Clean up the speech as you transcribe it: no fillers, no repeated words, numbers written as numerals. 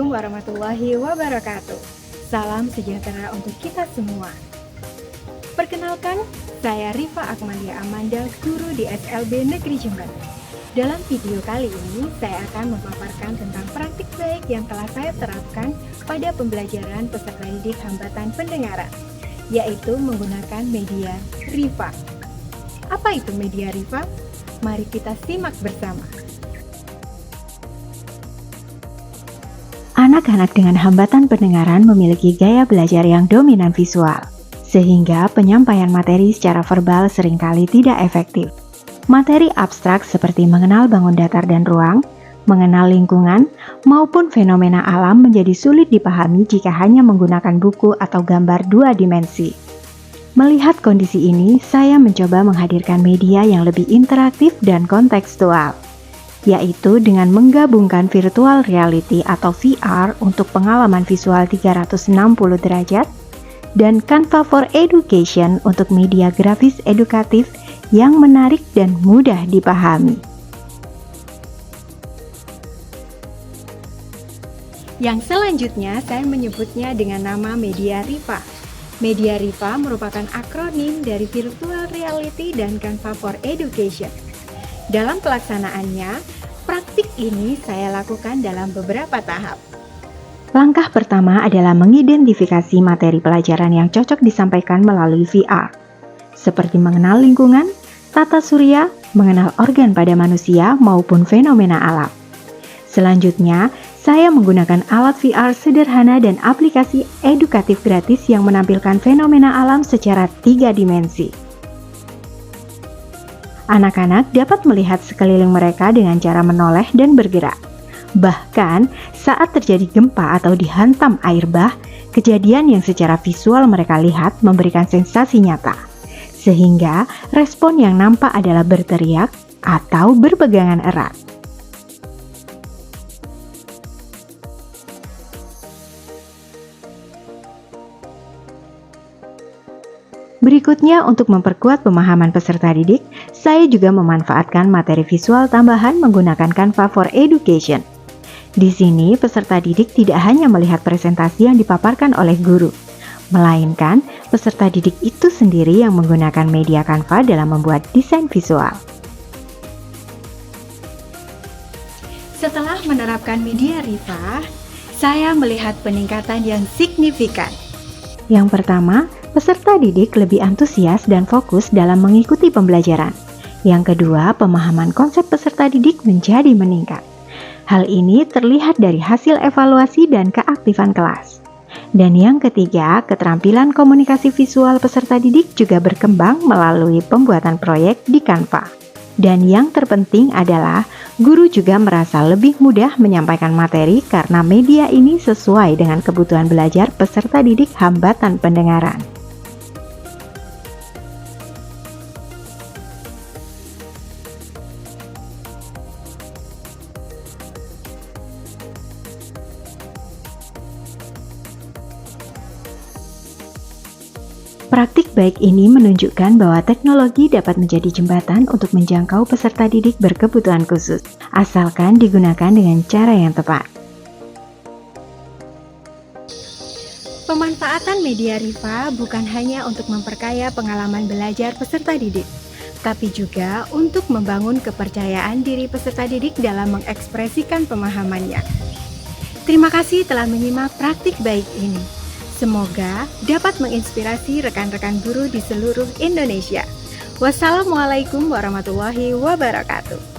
Assalamualaikum warahmatullahi wabarakatuh. Salam sejahtera untuk kita semua. Perkenalkan, saya Rifa Akmalia Amanda, guru di SLB Negeri Jembatan. Dalam video kali ini, saya akan memaparkan tentang praktik baik yang telah saya terapkan pada pembelajaran peserta didik hambatan pendengaran, yaitu menggunakan media Rifa. Apa itu media Rifa? Mari kita simak bersama. Anak-anak dengan hambatan pendengaran memiliki gaya belajar yang dominan visual, sehingga penyampaian materi secara verbal seringkali tidak efektif. Materi abstrak seperti mengenal bangun datar dan ruang, mengenal lingkungan, maupun fenomena alam menjadi sulit dipahami jika hanya menggunakan buku atau gambar dua dimensi. Melihat kondisi ini, saya mencoba menghadirkan media yang lebih interaktif dan kontekstual, yaitu dengan menggabungkan virtual reality atau VR untuk pengalaman visual 360 derajat dan Canva for Education untuk media grafis edukatif yang menarik dan mudah dipahami. Yang selanjutnya saya menyebutnya dengan nama media Rifa. Media Rifa merupakan akronim dari Virtual Reality dan Canva for Education. Dalam pelaksanaannya, praktik ini saya lakukan dalam beberapa tahap. Langkah pertama adalah mengidentifikasi materi pelajaran yang cocok disampaikan melalui VR, seperti mengenal lingkungan, tata surya, mengenal organ pada manusia maupun fenomena alam. Selanjutnya, saya menggunakan alat VR sederhana dan aplikasi edukatif gratis yang menampilkan fenomena alam secara 3 dimensi. Anak-anak dapat melihat sekeliling mereka dengan cara menoleh dan bergerak. Bahkan, saat terjadi gempa atau dihantam air bah, kejadian yang secara visual mereka lihat memberikan sensasi nyata. Sehingga, respon yang nampak adalah berteriak atau berpegangan erat. Berikutnya, untuk memperkuat pemahaman peserta didik, saya juga memanfaatkan materi visual tambahan menggunakan Canva for Education. Di sini, peserta didik tidak hanya melihat presentasi yang dipaparkan oleh guru, melainkan peserta didik itu sendiri yang menggunakan media Canva dalam membuat desain visual. Setelah menerapkan media Rifa, saya melihat peningkatan yang signifikan. Yang pertama, peserta didik lebih antusias dan fokus dalam mengikuti pembelajaran. Yang kedua, pemahaman konsep peserta didik menjadi meningkat. Hal ini terlihat dari hasil evaluasi dan keaktifan kelas. Dan yang ketiga, keterampilan komunikasi visual peserta didik juga berkembang melalui pembuatan proyek di Canva. Dan yang terpenting adalah guru juga merasa lebih mudah menyampaikan materi karena media ini sesuai dengan kebutuhan belajar peserta didik hambatan pendengaran. Praktik baik ini menunjukkan bahwa teknologi dapat menjadi jembatan untuk menjangkau peserta didik berkebutuhan khusus, asalkan digunakan dengan cara yang tepat. Pemanfaatan media Rifa bukan hanya untuk memperkaya pengalaman belajar peserta didik, tapi juga untuk membangun kepercayaan diri peserta didik dalam mengekspresikan pemahamannya. Terima kasih telah menyimak praktik baik ini. Semoga dapat menginspirasi rekan-rekan guru di seluruh Indonesia. Wassalamualaikum warahmatullahi wabarakatuh.